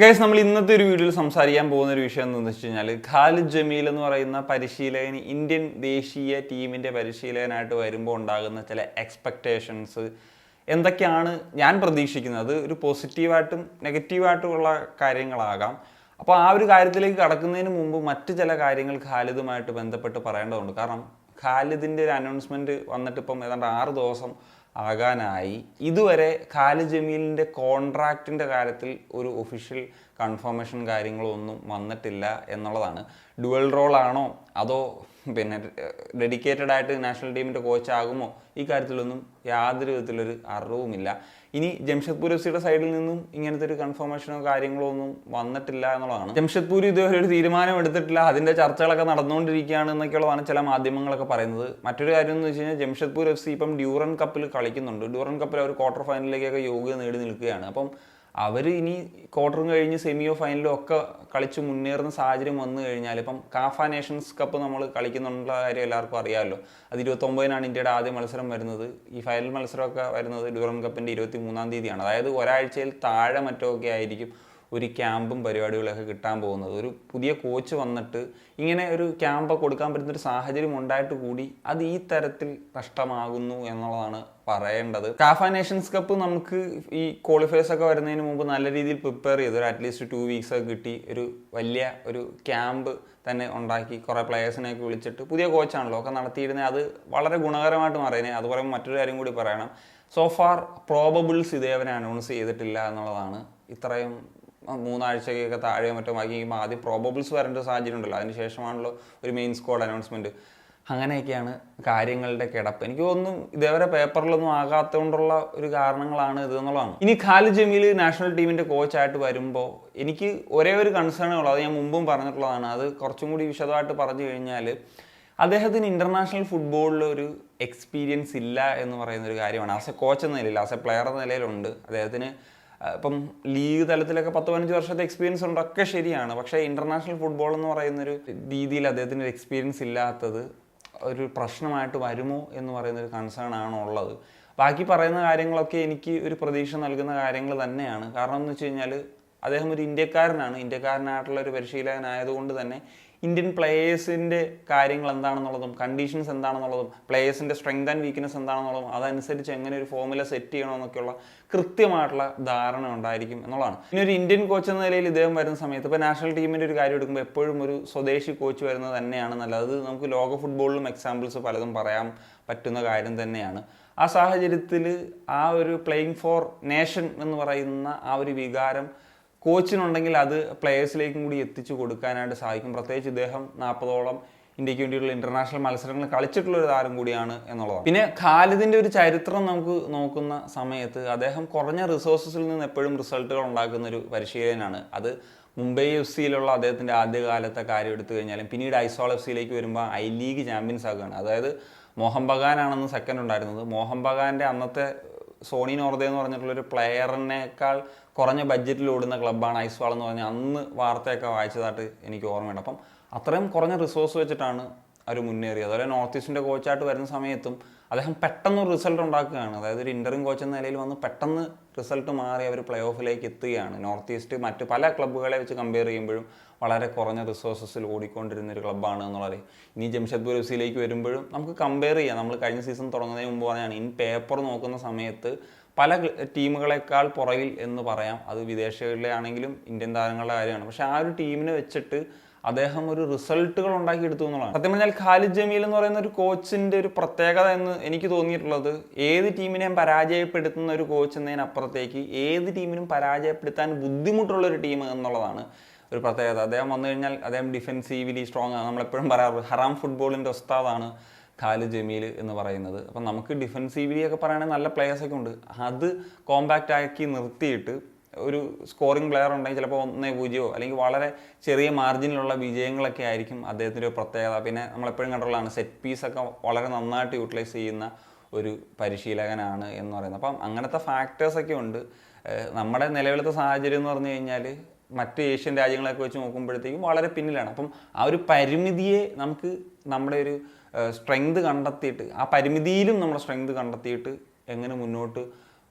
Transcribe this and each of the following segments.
Guys, നമ്മൾ ഇന്നത്തെ ഒരു വീഡിയോയിൽ സംസാരിക്കാൻ പോകുന്ന ഒരു വിഷയം എന്താണെന്ന് വെച്ച് കഴിഞ്ഞാൽ, ഖാലിദ് ജമീൽ എന്ന് പറയുന്ന പരിശീലകൻ ഇന്ത്യൻ ദേശീയ ടീമിൻ്റെ പരിശീലകനായിട്ട് വരുമ്പോൾ ഉണ്ടാകുന്ന ചില എക്സ്പെക്റ്റേഷൻസ് എന്തൊക്കെയാണ് ഞാൻ പ്രതീക്ഷിക്കുന്നത്. അത് ഒരു പോസിറ്റീവായിട്ടും നെഗറ്റീവായിട്ടുമുള്ള കാര്യങ്ങളാകാം. അപ്പോൾ ആ ഒരു കാര്യത്തിലേക്ക് കടക്കുന്നതിന് മുമ്പ് മറ്റ് ചില കാര്യങ്ങൾ ഖാലിദുമായിട്ട് ബന്ധപ്പെട്ട് പറയേണ്ടതുണ്ട്. കാരണം ഖാലിദിൻ്റെ ഒരു അനൗൺസ്മെൻറ്റ് വന്നിട്ട് ഇപ്പം ഏതാണ്ട് 6 ദിവസം ആകാനായി. ഇതുവരെ ഖാലിദ് ജമീലിൻ്റെ കോൺട്രാക്റ്റിൻ്റെ കാര്യത്തിൽ ഒരു ഒഫീഷ്യൽ കൺഫർമേഷൻ കാര്യങ്ങളൊന്നും വന്നിട്ടില്ല എന്നുള്ളതാണ്. ഡുവൽ റോളാണോ അതോ ഡെഡിക്കേറ്റഡ് ആയിട്ട് നാഷണൽ ടീമിൻ്റെ കോച്ചാകുമോ, ഈ കാര്യത്തിലൊന്നും യാതൊരു വിധത്തിലൊരു അറിവുമില്ല. ഇനി ജംഷഡ്പൂർ എഫ് സിയുടെ സൈഡിൽ നിന്നും ഇങ്ങനത്തെ ഒരു കൺഫർമേഷനോ കാര്യങ്ങളോ ഒന്നും വന്നിട്ടില്ല എന്നുള്ളതാണ്. ജംഷഡ്പൂർ ഇതുവരെ ഒരു തീരുമാനം എടുത്തിട്ടില്ല, അതിൻ്റെ ചർച്ചകളൊക്കെ നടന്നുകൊണ്ടിരിക്കുകയാണ് എന്നൊക്കെയുള്ളതാണ് ചില മാധ്യമങ്ങളൊക്കെ പറയുന്നത്. മറ്റൊരു കാര്യം എന്ന് വെച്ച് കഴിഞ്ഞാൽ, ജംഷഡ്പൂർ എഫ് സി ഇപ്പം ഡ്യൂറൻ കപ്പിൽ കളിക്കുന്നുണ്ട്. ഡ്യൂറൻ കപ്പിൽ അവർ ക്വാർട്ടർ ഫൈനലിലേക്കൊക്കെ യോഗ്യത നേടി നിൽക്കുകയാണ്. അപ്പം അവർ ഇനി ക്വാർട്ടറും കഴിഞ്ഞ് സെമിയോ ഫൈനലോ ഒക്കെ കളിച്ച് മുന്നേറുന്ന സാഹചര്യം വന്നു കഴിഞ്ഞാൽ, ഇപ്പം കാഫ നേഷൻസ് കപ്പ് നമ്മൾ കളിക്കുന്നുള്ള കാര്യം എല്ലാവർക്കും അറിയാമല്ലോ. അത് 29-നാണ് ഇന്ത്യയുടെ ആദ്യ മത്സരം വരുന്നത്. ഈ ഫൈനൽ മത്സരമൊക്കെ വരുന്നത് ഡ്യൂറൻ കപ്പിൻ്റെ 23-ാം തീയതിയാണ്. അതായത് ഒരാഴ്ചയിൽ താഴെ മറ്റൊക്കെ ആയിരിക്കും ഒരു ക്യാമ്പും പരിപാടികളൊക്കെ കിട്ടാൻ പോകുന്നത്. ഒരു പുതിയ കോച്ച് വന്നിട്ട് ഇങ്ങനെ ഒരു ക്യാമ്പൊക്കെ കൊടുക്കാൻ പറ്റുന്നൊരു സാഹചര്യം ഉണ്ടായിട്ട് കൂടി അത് ഈ തരത്തിൽ നഷ്ടമാകുന്നു എന്നുള്ളതാണ് പറയേണ്ടത്. കാഫ നേഷൻസ് കപ്പ് നമുക്ക് ഈ ക്വാളിഫയേഴ്സ് ഒക്കെ വരുന്നതിന് മുമ്പ് നല്ല രീതിയിൽ പ്രിപ്പയർ ചെയ്ത് ഒരു അറ്റ്ലീസ്റ്റ് 2 വീക്സ് ഒക്കെ കിട്ടി ഒരു വലിയ ഒരു ക്യാമ്പ് തന്നെ ഉണ്ടാക്കി കുറേ പ്ലെയേഴ്സിനെയൊക്കെ വിളിച്ചിട്ട്, പുതിയ കോച്ചാണല്ലോ ഒക്കെ നടത്തിയിരുന്നത്, അത് വളരെ ഗുണകരമായിട്ട് മാറിയതിനെ. അത് പറയുമ്പോൾ മറ്റൊരു കാര്യം കൂടി പറയണം. സോ ഫാർ പ്രോബബിൾസ് ഇതേവരെ അനൗൺസ് ചെയ്തിട്ടില്ല എന്നുള്ളതാണ്. ഇത്രയും 3 ആഴ്ചയൊക്കെ താഴെ മറ്റോ ആക്കി ആദ്യം പ്രോബബിൾസ് വരേണ്ട സാഹചര്യം ഉണ്ടല്ലോ, അതിനുശേഷമാണല്ലോ ഒരു മെയിൻ സ്ക്വാഡ് അനൗൺസ്മെൻറ്റ്. അങ്ങനെയൊക്കെയാണ് കാര്യങ്ങളുടെ കിടപ്പ്. എനിക്ക് തോന്നുന്നു ഇതേവരെ പേപ്പറിലൊന്നും ആകാത്തതുകൊണ്ടുള്ള ഒരു കാരണങ്ങളാണ് ഇത് എന്നുള്ളതാണ്. ഇനി ഖാലിദ് ജമീൽ നാഷണൽ ടീമിൻ്റെ കോച്ചായിട്ട് വരുമ്പോൾ എനിക്ക് ഒരേ ഒരു കൺസേണേ ഉള്ളൂ. അത് ഞാൻ മുമ്പും പറഞ്ഞിട്ടുള്ളതാണ്. അത് കുറച്ചും കൂടി വിശദമായിട്ട് പറഞ്ഞു കഴിഞ്ഞാൽ, അദ്ദേഹത്തിന് ഇൻ്റർനാഷണൽ ഫുട്ബോളിൽ ഒരു എക്സ്പീരിയൻസ് ഇല്ല എന്ന് പറയുന്നൊരു കാര്യമാണ്. ആസ് എ കോച്ച് എന്ന നിലയിൽ, ആസ് എ പ്ലെയർ എന്ന നിലയിലുണ്ട് അദ്ദേഹത്തിന്. ഇപ്പം ലീഗ് തലത്തിലൊക്കെ 10-15 വർഷത്തെ എക്സ്പീരിയൻസ് ഉണ്ടൊക്കെ ശരിയാണ്. പക്ഷേ ഇൻ്റർനാഷണൽ ഫുട്ബോൾ എന്ന് പറയുന്നൊരു രീതിയിൽ അദ്ദേഹത്തിന് ഒരു എക്സ്പീരിയൻസ് ഇല്ലാത്തത് ഒരു പ്രശ്നമായിട്ട് വരുമോ എന്ന് പറയുന്നൊരു കൺസേൺ ആണ് ഉള്ളത്. ബാക്കി പറയുന്ന കാര്യങ്ങളൊക്കെ എനിക്ക് ഒരു പ്രതീക്ഷ നൽകുന്ന കാര്യങ്ങൾ തന്നെയാണ്. കാരണം എന്ന് വെച്ച് കഴിഞ്ഞാൽ, അദ്ദേഹം ഒരു ഇന്ത്യക്കാരനാണ്. ഇന്ത്യക്കാരനായിട്ടുള്ള ഒരു പരിശീലകനായതുകൊണ്ട് തന്നെ ഇന്ത്യൻ പ്ലേയേഴ്സിൻ്റെ കാര്യങ്ങൾ എന്താണെന്നുള്ളതും കണ്ടീഷൻസ് എന്താണെന്നുള്ളതും പ്ലേയേഴ്സിൻ്റെ സ്ട്രെങ്ത് ആൻഡ് വീക്ക്നെസ് എന്താണെന്നുള്ളതും അതനുസരിച്ച് എങ്ങനെ ഒരു ഫോമുല സെറ്റ് ചെയ്യണമെന്നൊക്കെയുള്ള കൃത്യമായിട്ടുള്ള ധാരണ ഉണ്ടായിരിക്കും എന്നുള്ളതാണ്. പിന്നെ ഒരു ഇന്ത്യൻ കോച്ച് എന്ന നിലയിൽ ഇദ്ദേഹം വരുന്ന സമയത്ത്, ഇപ്പോൾ നാഷണൽ ടീമിൻ്റെ ഒരു കാര്യം എടുക്കുമ്പോൾ എപ്പോഴും ഒരു സ്വദേശി കോച്ച് വരുന്നത് തന്നെയാണ് നല്ലത്. അത് നമുക്ക് ലോക ഫുട്ബോളിലും എക്സാമ്പിൾസ് പലതും പറയാൻ പറ്റുന്ന കാര്യം തന്നെയാണ്. ആ സാഹചര്യത്തിൽ ആ ഒരു പ്ലേയിങ് ഫോർ നേഷൻ എന്ന് പറയുന്ന ആ ഒരു വികാരം കോച്ചിനുണ്ടെങ്കിൽ അത് പ്ലെയേഴ്സിലേക്കും കൂടി എത്തിച്ചു കൊടുക്കാനായിട്ട് സാധിക്കും. പ്രത്യേകിച്ച് ഇദ്ദേഹം 40ഓളം ഇന്ത്യക്ക് വേണ്ടിയിട്ടുള്ള ഇന്റർനാഷണൽ മത്സരങ്ങൾ കളിച്ചിട്ടുള്ള ഒരു താരം കൂടിയാണ് എന്നുള്ളതാണ്. പിന്നെ ഖാലിദിൻ്റെ ഒരു ചരിത്രം നമുക്ക് നോക്കുന്ന സമയത്ത്, അദ്ദേഹം കുറഞ്ഞ റിസോഴ്സസിൽ നിന്ന് എപ്പോഴും റിസൾട്ടുകൾ ഉണ്ടാക്കുന്ന ഒരു പരിശീലകനാണ്. അത് മുംബൈ എഫ് സിയിലുള്ള അദ്ദേഹത്തിൻ്റെ ആദ്യകാലത്തെ കാര്യം എടുത്തു കഴിഞ്ഞാലും, പിന്നീട് ഐസോൾ എഫ് സിയിലേക്ക് വരുമ്പോൾ ഐ ലീഗ് ചാമ്പ്യൻസ് ആകുകയാണ്. അതായത് മോഹൻ ബഗാനാണെന്ന് സെക്കൻഡ് ഉണ്ടായിരുന്നത്. മോഹൻ ബഗാൻ്റെ അന്നത്തെ സോണി നോർദെ എന്ന് പറഞ്ഞിട്ടുള്ളൊരു പ്ലെയറിനേക്കാൾ കുറഞ്ഞ ബഡ്ജറ്റിൽ ഓടുന്ന ക്ലബ്ബാണ് ഐസ്വാൾ എന്ന് പറഞ്ഞാൽ അന്ന് വാർത്തയൊക്കെ വായിച്ചതായിട്ട് എനിക്ക് ഓർമ്മയുണ്ട്. അപ്പം അത്രയും കുറഞ്ഞ റിസോഴ്സ് വെച്ചിട്ടാണ് അവർ മുന്നേറിയത്. അതുപോലെ നോർത്ത് ഈസ്റ്റിൻ്റെ കോച്ചായിട്ട് വരുന്ന സമയത്തും അദ്ദേഹം പെട്ടെന്ന് റിസൾട്ട് ഉണ്ടാക്കുകയാണ്. അതായത് ഒരു ഇൻ്ററിം കോച്ച് എന്ന നിലയിൽ വന്ന് പെട്ടെന്ന് റിസൾട്ട് മാറി അവർ പ്ലേ ഓഫിലേക്ക് എത്തുകയാണ്. നോർത്ത് ഈസ്റ്റ് മറ്റ് പല ക്ലബ്ബുകളെ വെച്ച് കമ്പയർ ചെയ്യുമ്പോഴും വളരെ കുറഞ്ഞ റിസോഴ്സസിൽ ഓടിക്കൊണ്ടിരുന്ന ഒരു ക്ലബ്ബാണ് എന്നുള്ളത്. ഇനി ജംഷഡ്പൂർ എഫ് സിയിലേക്ക് വരുമ്പോഴും നമുക്ക് കമ്പയർ ചെയ്യാം. നമ്മൾ കഴിഞ്ഞ സീസൺ തുടങ്ങുന്നതിന് മുമ്പ് പറഞ്ഞാണ്, ഇൻ പേപ്പർ നോക്കുന്ന സമയത്ത് പല ടീമുകളെക്കാൾ പുറകിൽ എന്ന് പറയാം. അത് വിദേശങ്ങളിലെ ആണെങ്കിലും ഇന്ത്യൻ താരങ്ങളുടെ കാര്യമാണ്. പക്ഷേ ആ ഒരു ടീമിനെ വെച്ചിട്ട് അദ്ദേഹം ഒരു റിസൾട്ടുകൾ ഉണ്ടാക്കിയെടുത്തു എന്നുള്ളതാണ്. സത്യം പറഞ്ഞാൽ ഖാലിദ് ജമീൽ എന്ന് പറയുന്ന ഒരു കോച്ചിൻ്റെ ഒരു പ്രത്യേകത എന്ന് എനിക്ക് തോന്നിയിട്ടുള്ളത്, ഏത് ടീമിനെയും പരാജയപ്പെടുത്തുന്ന ഒരു കോച്ച് എന്നതിനപ്പുറത്തേക്ക് ഏത് ടീമിനും പരാജയപ്പെടുത്താൻ ബുദ്ധിമുട്ടുള്ളൊരു ടീം എന്നുള്ളതാണ് ഒരു പ്രത്യേകത. അദ്ദേഹം വന്നു കഴിഞ്ഞാൽ അദ്ദേഹം ഡിഫെൻസീവ്ലി സ്ട്രോങ് ആണ്. നമ്മളെപ്പോഴും പറയാറ് ഹറാം ഫുട്ബോളിൻ്റെ ഉസ്താദാണ് ഖാലിദ് ജമീൽ എന്ന് പറയുന്നത്. അപ്പം നമുക്ക് ഡിഫെൻസീവ്ലി ഒക്കെ പറയുകയാണെങ്കിൽ നല്ല പ്ലെയേഴ്സൊക്കെ ഉണ്ട്. അത് കോമ്പാക്റ്റ് ആക്കി നിർത്തിയിട്ട് ഒരു സ്കോറിംഗ് പ്ലെയർ ഉണ്ടെങ്കിൽ ചിലപ്പോൾ 1-0 അല്ലെങ്കിൽ വളരെ ചെറിയ മാർജിനിലുള്ള വിജയങ്ങളൊക്കെ ആയിരിക്കും അദ്ദേഹത്തിൻ്റെ ഒരു പ്രത്യേകത. പിന്നെ നമ്മളെപ്പോഴും കണ്ടുള്ളതാണ്, സെറ്റ് പീസൊക്കെ വളരെ നന്നായിട്ട് യൂട്ടിലൈസ് ചെയ്യുന്ന ഒരു പരിശീലകനാണ് എന്ന് പറയുന്നത്. അപ്പം അങ്ങനത്തെ ഫാക്ടേഴ്സൊക്കെ ഉണ്ട്. നമ്മുടെ നിലവിലത്തെ സാഹചര്യം എന്ന് പറഞ്ഞു കഴിഞ്ഞാൽ മറ്റ് ഏഷ്യൻ രാജ്യങ്ങളൊക്കെ വെച്ച് നോക്കുമ്പോഴത്തേക്കും വളരെ പിന്നിലാണ്. അപ്പം ആ ഒരു പരിമിതിയെ നമുക്ക് നമ്മുടെ ഒരു സ്ട്രെങ്ത് കണ്ടെത്തിയിട്ട്, ആ പരിമിതിയിലും നമ്മുടെ സ്ട്രെങ്ത് കണ്ടെത്തിയിട്ട് എങ്ങനെ മുന്നോട്ട്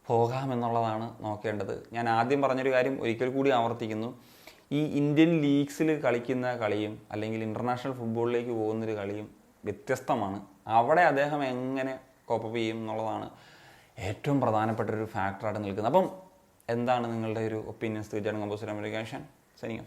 പോകാമെന്നുള്ളതാണ് നോക്കേണ്ടത്. ഞാൻ ആദ്യം പറഞ്ഞൊരു കാര്യം ഒരിക്കൽ കൂടി ആവർത്തിക്കുന്നു. ഈ ഇന്ത്യൻ ലീഗ്സിൽ കളിക്കുന്ന കളിയും അല്ലെങ്കിൽ ഇൻ്റർനാഷണൽ ഫുട്ബോളിലേക്ക് പോകുന്നൊരു കളിയും വ്യത്യസ്തമാണ്. അവിടെ അദ്ദേഹം എങ്ങനെ കോപ്പപ്പ് ചെയ്യും എന്നുള്ളതാണ് ഏറ്റവും പ്രധാനപ്പെട്ട ഒരു ഫാക്ടറായിട്ട് നിൽക്കുന്നത്. അപ്പം എന്താണ് നിങ്ങളുടെ ഒരു ഒപ്പീനിയൻസ്? തീർച്ചയായിട്ടും കമ്പോസ് അമേരിക്കേഷൻ സൈനിങ് ഓഫ്.